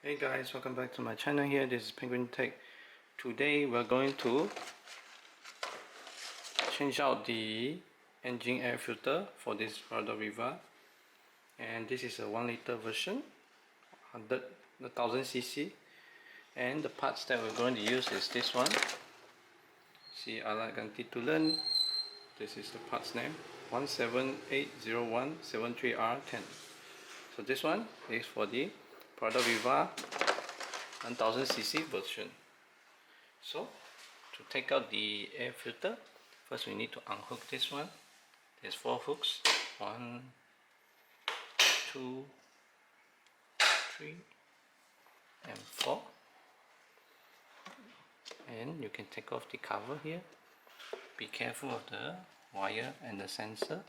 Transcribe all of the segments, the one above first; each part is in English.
Hey guys, welcome back to my channel here. This is Penguin Tech. Today we're going to change out the engine air filter for this Perodua Viva, and this is a 1 liter version, 1000cc, and the parts that we're going to use is this one. See, I like ganti to learn. This is the parts name 1780173R10. So this one is for the Perodua Viva 1000cc version. So to take out the air filter, first we need to unhook this one. There's 4 hooks, 1, 2, 3 and 4, and you can take off the cover here. Be careful of the wire and the sensor.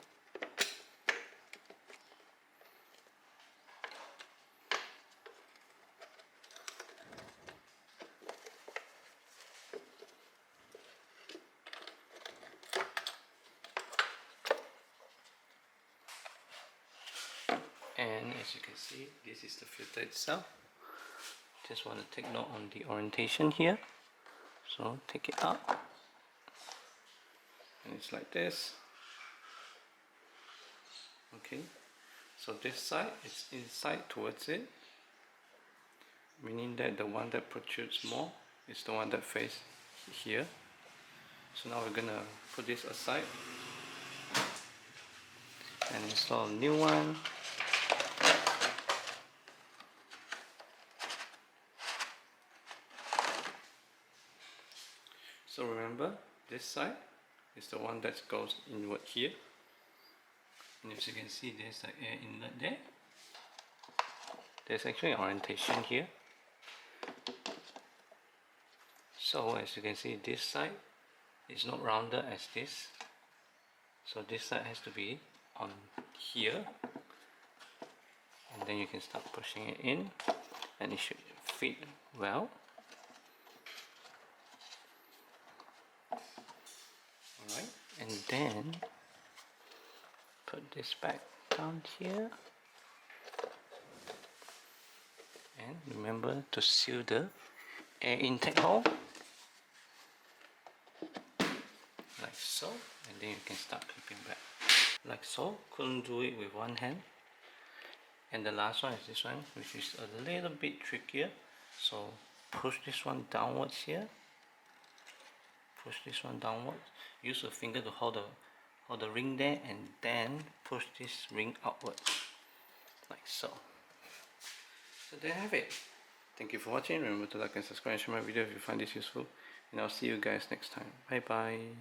And as you can see, this is the filter itself. Just want to take note on the orientation here. So take it out, and it's like this. Okay, so this side is inside towards it, meaning that the one that protrudes more is the one that faces here. So now we're gonna put this aside and install a new one. So remember, this side is the one that goes inward here, and as you can see, there's the air inlet there. There's actually an orientation here. So as you can see, this side is not rounded as this, so this side has to be on here, and then you can start pushing it in and it should fit well. Alright, and then put this back down here, and remember to seal the air intake hole like so, and then you can start clipping back like so. Couldn't do it with one hand. And the last one is this one, which is a little bit trickier. So push this one downwards here, push this one downwards, use a finger to hold the ring there, and then push this ring outwards like so. So there you have it. Thank you for watching. Remember to like and subscribe and share my video if you find this useful, and I'll see you guys next time. Bye bye.